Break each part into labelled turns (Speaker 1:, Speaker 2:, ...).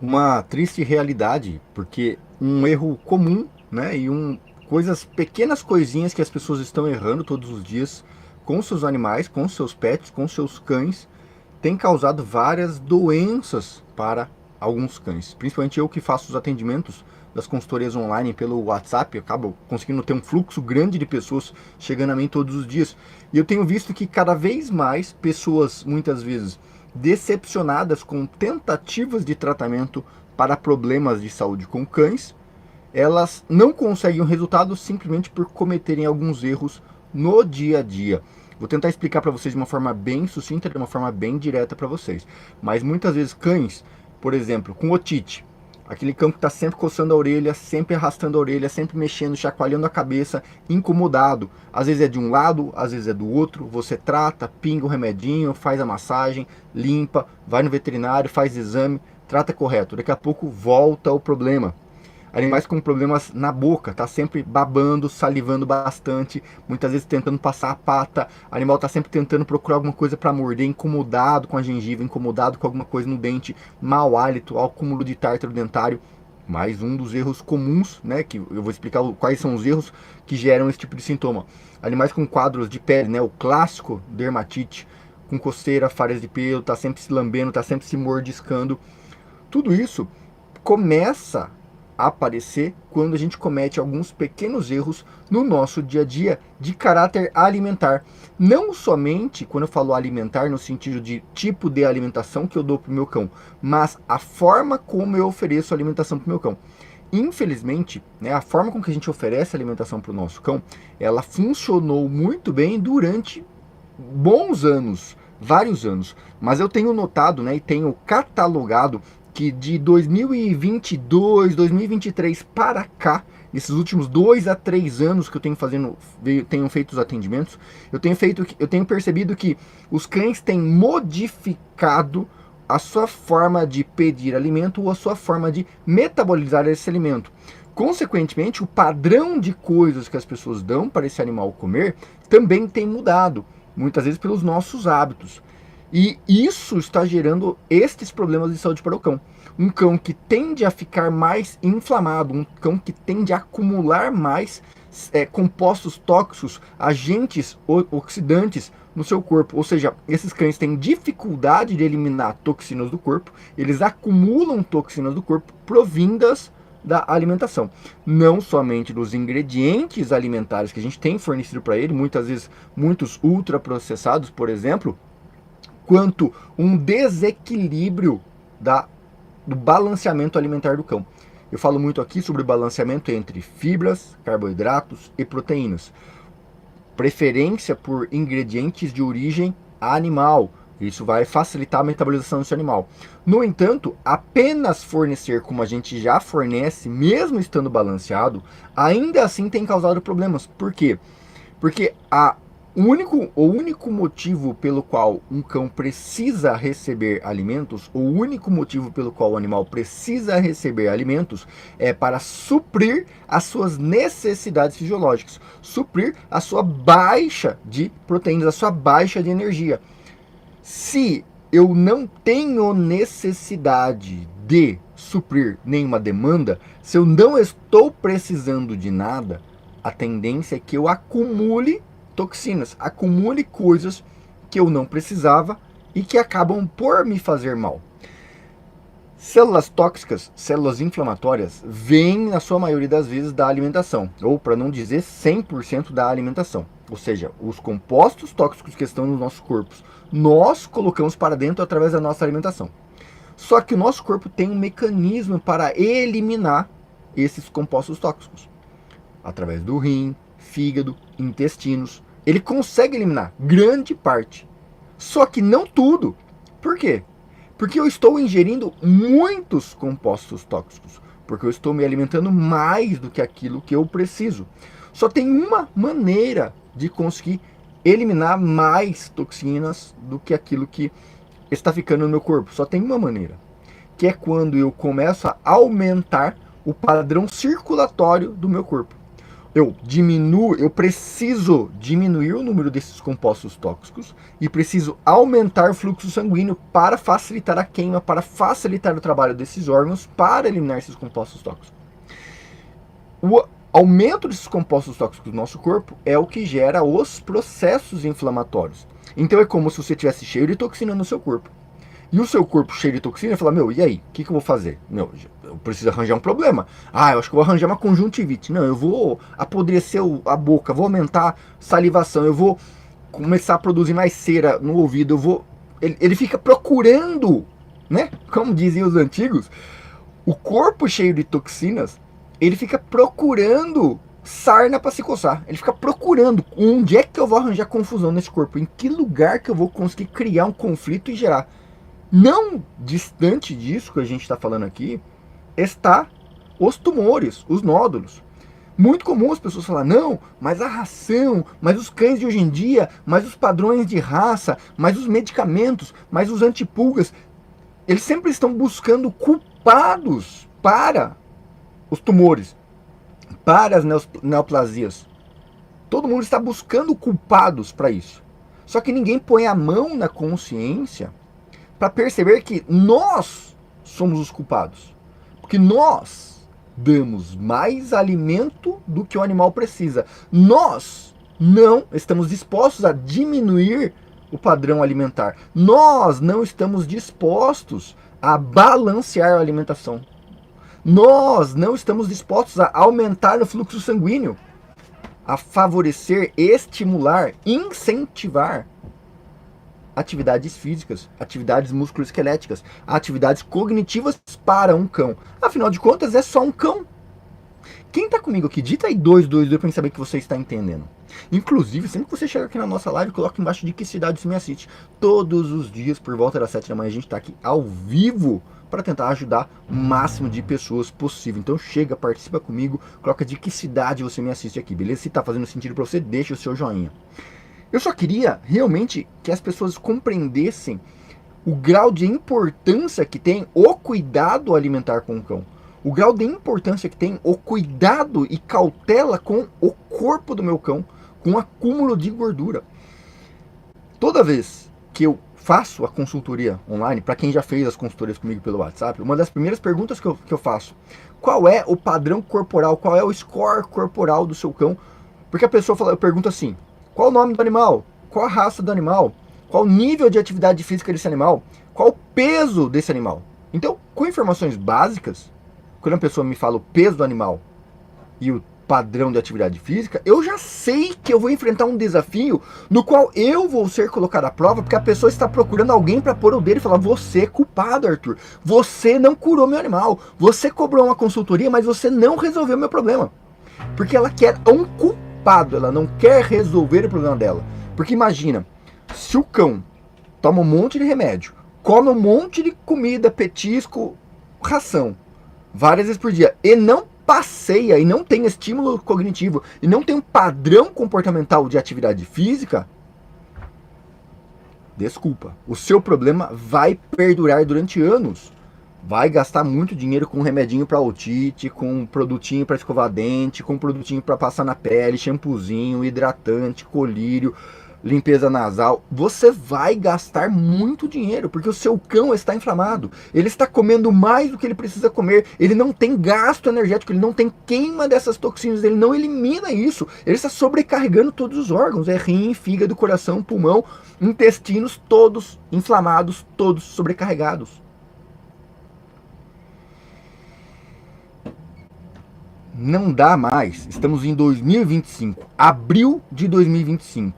Speaker 1: uma triste realidade, porque um erro comum, né, coisas, pequenas coisinhas que as pessoas estão errando todos os dias com seus animais, com seus pets, com seus cães, tem causado várias doenças para alguns cães. Principalmente eu que faço os atendimentos das consultorias online pelo WhatsApp, eu acabo conseguindo ter um fluxo grande de pessoas chegando a mim todos os dias. E eu tenho visto que cada vez mais pessoas, muitas vezes, decepcionadas com tentativas de tratamento para problemas de saúde com cães, elas não conseguem o resultado simplesmente por cometerem alguns erros no dia a dia. Vou tentar explicar para vocês de uma forma bem sucinta, de uma forma bem direta para vocês. Mas muitas vezes cães, por exemplo, com otite, aquele cão que está sempre coçando a orelha, sempre arrastando a orelha, sempre mexendo, chacoalhando a cabeça, incomodado. Às vezes é de um lado, às vezes é do outro. Você trata, pinga o remedinho, faz a massagem, limpa, vai no veterinário, faz exame, trata correto. Daqui a pouco volta o problema. Animais com problemas na boca, tá sempre babando, salivando bastante, muitas vezes tentando passar a pata. O animal tá sempre tentando procurar alguma coisa para morder, incomodado com a gengiva, incomodado com alguma coisa no dente, mau hálito, acúmulo de tártaro dentário. Mais um dos erros comuns, né, que eu vou explicar quais são os erros que geram esse tipo de sintoma. Animais com quadros de pele, né, o clássico dermatite, com coceira, falhas de pelo, tá sempre se lambendo, tá sempre se mordiscando. Tudo isso começa a aparecer quando a gente comete alguns pequenos erros no nosso dia a dia de caráter alimentar. Não somente quando eu falo alimentar no sentido de tipo de alimentação que eu dou para o meu cão, mas a forma como eu ofereço alimentação para o meu cão. Infelizmente, né, a forma com que a gente oferece alimentação para o nosso cão, ela funcionou muito bem durante bons anos, vários anos. Mas eu tenho notado, né, e tenho catalogado que de 2022, 2023 para cá, esses últimos 2 a 3 anos que eu tenho feito os atendimentos, eu tenho percebido que os cães têm modificado a sua forma de pedir alimento ou a sua forma de metabolizar esse alimento. Consequentemente, o padrão de coisas que as pessoas dão para esse animal comer também tem mudado, muitas vezes pelos nossos hábitos. E isso está gerando estes problemas de saúde para o cão. Um cão que tende a ficar mais inflamado, um cão que tende a acumular mais compostos tóxicos, agentes oxidantes no seu corpo. Ou seja, esses cães têm dificuldade de eliminar toxinas do corpo, eles acumulam toxinas do corpo provindas da alimentação. Não somente dos ingredientes alimentares que a gente tem fornecido para ele, muitas vezes muitos ultraprocessados, por exemplo, quanto um desequilíbrio do balanceamento alimentar do cão. Eu falo muito aqui sobre o balanceamento entre fibras, carboidratos e proteínas. Preferência por ingredientes de origem animal. Isso vai facilitar a metabolização desse animal. No entanto, apenas fornecer como a gente já fornece, mesmo estando balanceado, ainda assim tem causado problemas. Por quê? Porque o único motivo pelo qual um cão precisa receber alimentos, o único motivo pelo qual o animal precisa receber alimentos é para suprir as suas necessidades fisiológicas, suprir a sua baixa de proteínas, a sua baixa de energia. Se eu não tenho necessidade de suprir nenhuma demanda, se eu não estou precisando de nada, a tendência é que eu acumule toxinas, acumule coisas que eu não precisava e que acabam por me fazer mal. Células tóxicas, células inflamatórias, vêm na sua maioria das vezes da alimentação, ou para não dizer 100% da alimentação. Ou seja, os compostos tóxicos que estão nos nossos corpos, nós colocamos para dentro através da nossa alimentação. Só que o nosso corpo tem um mecanismo para eliminar esses compostos tóxicos. Através do rim, fígado, intestinos. Ele consegue eliminar grande parte. Só que não tudo. Por quê? Porque eu estou ingerindo muitos compostos tóxicos. Porque eu estou me alimentando mais do que aquilo que eu preciso. Só tem uma maneira de conseguir eliminar mais toxinas do que aquilo que está ficando no meu corpo. Só tem uma maneira. Que é quando eu começo a aumentar o padrão circulatório do meu corpo. eu preciso diminuir o número desses compostos tóxicos e preciso aumentar o fluxo sanguíneo para facilitar a queima, para facilitar o trabalho desses órgãos, para eliminar esses compostos tóxicos. O aumento desses compostos tóxicos no nosso corpo é o que gera os processos inflamatórios. Então é como se você tivesse cheio de toxina no seu corpo. E o seu corpo cheio de toxina fala, e aí? O que eu vou fazer? Eu preciso arranjar um problema. Eu acho que eu vou arranjar uma conjuntivite. Não, eu vou apodrecer a boca, vou aumentar a salivação, eu vou começar a produzir mais cera no ouvido, Ele fica procurando, né? Como diziam os antigos, o corpo cheio de toxinas, ele fica procurando sarna para se coçar. Ele fica procurando onde é que eu vou arranjar confusão nesse corpo, em que lugar que eu vou conseguir criar um conflito e gerar. Não distante disso que a gente está falando aqui, está os tumores, os nódulos. Muito comum as pessoas falarem, não, mas a ração, mas os cães de hoje em dia, mas os padrões de raça, mas os medicamentos, mas os antipulgas, eles sempre estão buscando culpados para os tumores, para as neoplasias. Todo mundo está buscando culpados para isso. Só que ninguém põe a mão na consciência para perceber que nós somos os culpados. Porque nós damos mais alimento do que o animal precisa. Nós não estamos dispostos a diminuir o padrão alimentar. Nós não estamos dispostos a balancear a alimentação. Nós não estamos dispostos a aumentar o fluxo sanguíneo, a favorecer, estimular, incentivar atividades físicas, atividades musculoesqueléticas, atividades cognitivas para um cão. Afinal de contas, é só um cão. Quem está comigo aqui, digita aí 222 para saber que você está entendendo. Inclusive, sempre que você chegar aqui na nossa live, coloca embaixo de que cidade você me assiste. Todos os dias, por volta das 7 da manhã, a gente está aqui ao vivo para tentar ajudar o máximo de pessoas possível. Então chega, participa comigo, coloca de que cidade você me assiste aqui, beleza? Se está fazendo sentido para você, deixa o seu joinha. Eu só queria realmente que as pessoas compreendessem o grau de importância que tem o cuidado alimentar com o cão. O grau de importância que tem o cuidado e cautela com o corpo do meu cão, com o acúmulo de gordura. Toda vez que eu faço a consultoria online, para quem já fez as consultorias comigo pelo WhatsApp, uma das primeiras perguntas que eu faço, qual é o padrão corporal, qual é o score corporal do seu cão? Porque a pessoa fala, eu pergunto assim, qual o nome do animal? Qual a raça do animal? Qual o nível de atividade física desse animal? Qual o peso desse animal? Então, com informações básicas, quando a pessoa me fala o peso do animal e o padrão de atividade física, eu já sei que eu vou enfrentar um desafio no qual eu vou ser colocado à prova, porque a pessoa está procurando alguém para pôr o dedo e falar, você é culpado, Arthur. Você não curou meu animal. Você cobrou uma consultoria, mas você não resolveu meu problema. Porque ela quer um culpado. Ela não quer resolver o problema dela. Porque imagina, se o cão toma um monte de remédio, come um monte de comida, petisco, ração, várias vezes por dia, e não passeia, e não tem estímulo cognitivo, e não tem um padrão comportamental de atividade física, desculpa, o seu problema vai perdurar durante anos. Vai gastar muito dinheiro com remedinho para otite, com produtinho para escovar dente, com produtinho para passar na pele, shampoozinho, hidratante, colírio, limpeza nasal. Você vai gastar muito dinheiro, porque o seu cão está inflamado. Ele está comendo mais do que ele precisa comer. Ele não tem gasto energético, ele não tem queima dessas toxinas, ele não elimina isso. Ele está sobrecarregando todos os órgãos, rim, fígado, coração, pulmão, intestinos, todos inflamados, todos sobrecarregados. Não dá mais, estamos em 2025, abril de 2025.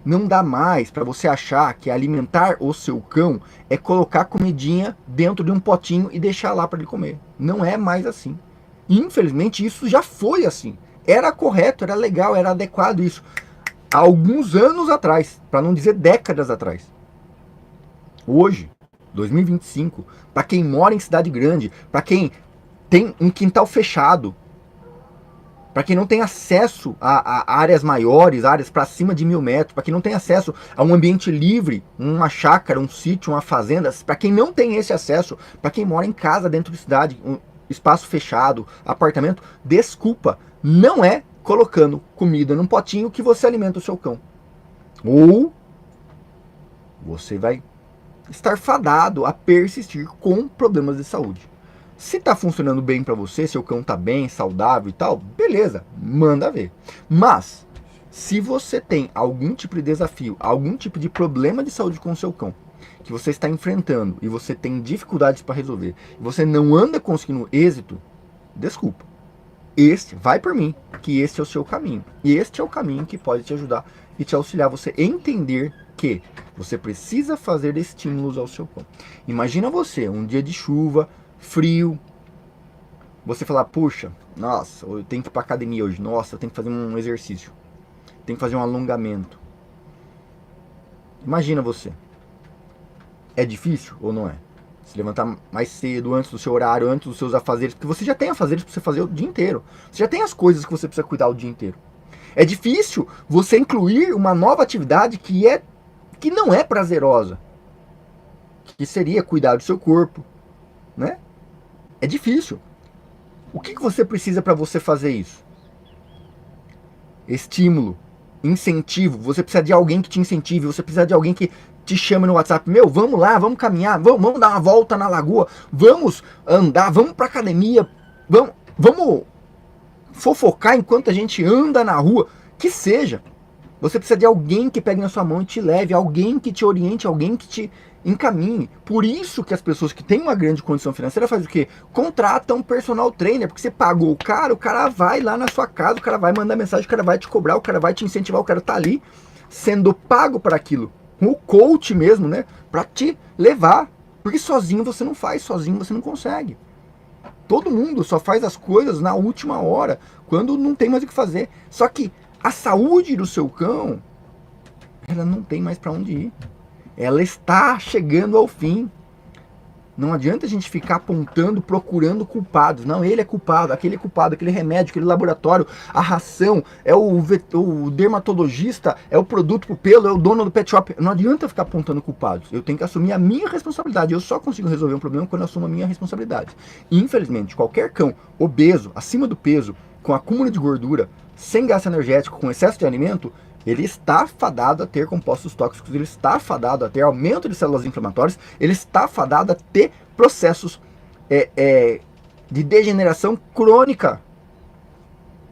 Speaker 1: Não dá mais para você achar que alimentar o seu cão é colocar comidinha dentro de um potinho e deixar lá para ele comer. Não é mais assim. Infelizmente isso já foi assim. Era correto, era legal, era adequado isso. Há alguns anos atrás, para não dizer décadas atrás. Hoje, 2025, para quem mora em cidade grande, para quem tem um quintal fechado, para quem não tem acesso a áreas maiores, áreas para cima de 1000 metros, para quem não tem acesso a um ambiente livre, uma chácara, um sítio, uma fazenda, para quem não tem esse acesso, para quem mora em casa dentro de cidade, um espaço fechado, apartamento, desculpa, não é colocando comida num potinho que você alimenta o seu cão. Ou você vai estar fadado a persistir com problemas de saúde. Se está funcionando bem para você, seu cão está bem, saudável e tal, beleza, manda ver. Mas, se você tem algum tipo de desafio, algum tipo de problema de saúde com o seu cão, que você está enfrentando e você tem dificuldades para resolver, e você não anda conseguindo êxito, desculpa. Vai por mim, que este é o seu caminho. E este é o caminho que pode te ajudar e te auxiliar você entender que você precisa fazer estímulos ao seu cão. Imagina você, um dia de chuva, frio, você falar, puxa, nossa, eu tenho que ir para academia hoje, nossa, eu tenho que fazer um exercício, tenho que fazer um alongamento. Imagina você. É difícil ou não é? Se levantar mais cedo, antes do seu horário, antes dos seus afazeres, porque você já tem afazeres para você fazer o dia inteiro. Você já tem as coisas que você precisa cuidar o dia inteiro. É difícil você incluir uma nova atividade que não é prazerosa, que seria cuidar do seu corpo, né? É difícil. O que você precisa para você fazer isso? Estímulo, incentivo. Você precisa de alguém que te incentive, você precisa de alguém que te chame no WhatsApp, meu, vamos lá, vamos caminhar, vamos dar uma volta na lagoa, vamos andar, vamos pra academia, vamos fofocar enquanto a gente anda na rua, que seja. Você precisa de alguém que pegue na sua mão e te leve, alguém que te oriente, alguém que te encaminhe. Por isso que as pessoas que têm uma grande condição financeira fazem o quê? Contratam um personal trainer, porque você pagou o cara vai lá na sua casa, o cara vai mandar mensagem, o cara vai te cobrar, o cara vai te incentivar, o cara tá ali sendo pago para aquilo. O coach mesmo, né? Pra te levar. Porque sozinho você não faz, sozinho você não consegue. Todo mundo só faz as coisas na última hora, quando não tem mais o que fazer. Só que a saúde do seu cão, ela não tem mais para onde ir. Ela está chegando ao fim. Não adianta a gente ficar apontando, procurando culpados. Não, ele é culpado, aquele remédio, aquele laboratório, a ração, é o dermatologista, é o produto pro pelo, é o dono do pet shop. Não adianta ficar apontando culpados. Eu tenho que assumir a minha responsabilidade. Eu só consigo resolver um problema quando eu assumo a minha responsabilidade. E, infelizmente, qualquer cão obeso, acima do peso, com acúmulo de gordura, sem gasto energético, com excesso de alimento, ele está fadado a ter compostos tóxicos, ele está fadado a ter aumento de células inflamatórias, ele está fadado a ter processos de degeneração crônica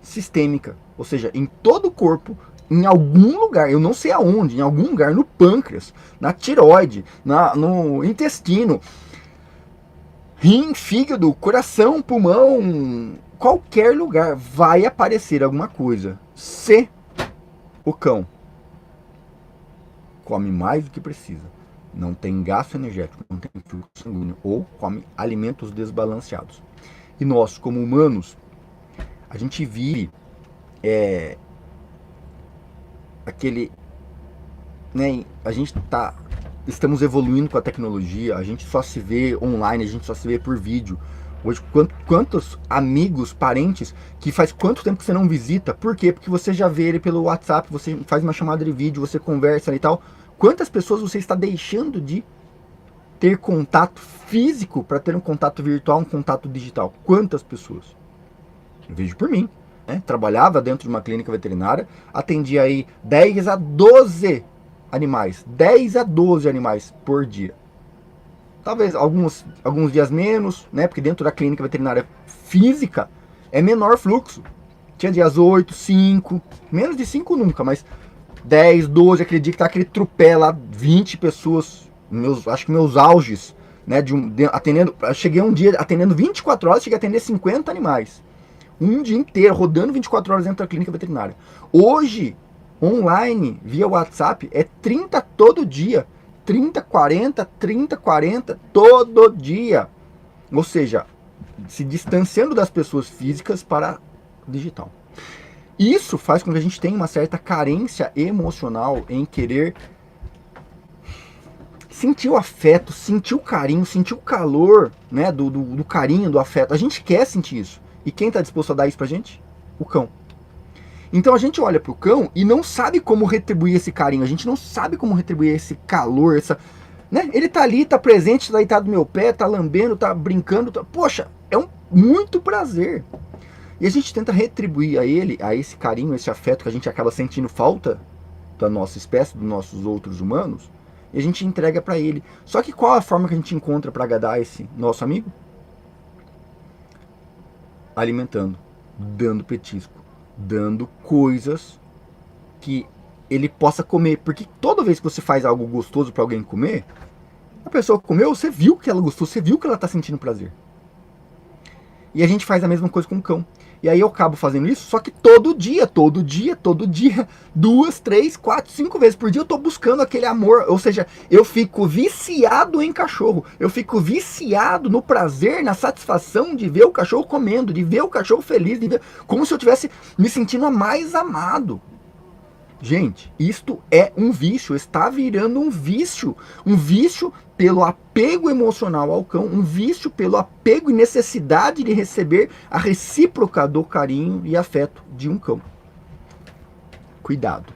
Speaker 1: sistêmica. Ou seja, em todo o corpo, em algum lugar, eu não sei aonde, em algum lugar, no pâncreas, na tireoide, no intestino, rim, fígado, coração, pulmão, qualquer lugar vai aparecer alguma coisa. Se o cão come mais do que precisa, não tem gasto energético, não tem fluxo sanguíneo, ou come alimentos desbalanceados. E nós, como humanos, a gente vive né, estamos evoluindo com a tecnologia, a gente só se vê online, a gente só se vê por vídeo. Hoje, quantos amigos, parentes, que faz quanto tempo que você não visita? Por quê? Porque você já vê ele pelo WhatsApp, você faz uma chamada de vídeo, você conversa e tal. Quantas pessoas você está deixando de ter contato físico para ter um contato virtual, um contato digital? Quantas pessoas? Eu vejo por mim, né? Trabalhava dentro de uma clínica veterinária, atendia aí 10 a 12 animais, 10 a 12 animais por dia. Talvez alguns dias menos, né? Porque dentro da clínica veterinária física é menor fluxo. Tinha dias 8, 5, menos de 5 nunca, mas 10, 12, aquele dia que tá aquele trupé lá, 20 pessoas, acho que meus auges, né? Atendendo, cheguei um dia atendendo 24 horas, cheguei a atender 50 animais. Um dia inteiro, rodando 24 horas dentro da clínica veterinária. Hoje, online, via WhatsApp, é 30 todo dia. 30, 40, todo dia. Ou seja, se distanciando das pessoas físicas para digital. Isso faz com que a gente tenha uma certa carência emocional em querer sentir o afeto, sentir o carinho, sentir o calor, né, do carinho, do afeto. A gente quer sentir isso. E quem está disposto a dar isso pra gente? O cão. Então a gente olha pro cão e não sabe como retribuir esse carinho, a gente não sabe como retribuir esse calor, né? Ele tá ali, tá presente, tá deitado no meu pé, tá lambendo, tá brincando, poxa, é muito prazer. E a gente tenta retribuir a ele, a esse carinho, esse afeto que a gente acaba sentindo falta da nossa espécie, dos nossos outros humanos, e a gente entrega para ele. Só que qual a forma que a gente encontra para agradar esse nosso amigo? Alimentando, dando petisco, dando coisas que ele possa comer. Porque toda vez que você faz algo gostoso para alguém comer, a pessoa comeu, você viu que ela gostou, você viu que ela está sentindo prazer. E a gente faz a mesma coisa com o cão. E aí eu acabo fazendo isso, só que todo dia, 2, 3, 4, 5 vezes por dia eu tô buscando aquele amor. Ou seja, eu fico viciado em cachorro. Eu fico viciado no prazer, na satisfação de ver o cachorro comendo, de ver o cachorro feliz, de ver, como se eu estivesse me sentindo mais amado. Gente, isto é um vício, está virando um vício pelo apego emocional ao cão, um vício pelo apego e necessidade de receber a recíproca do carinho e afeto de um cão. Cuidado,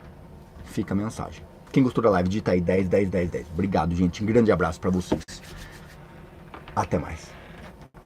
Speaker 1: fica a mensagem. Quem gostou da live, digita aí 10, 10, 10, 10. Obrigado, gente, um grande abraço para vocês. Até mais.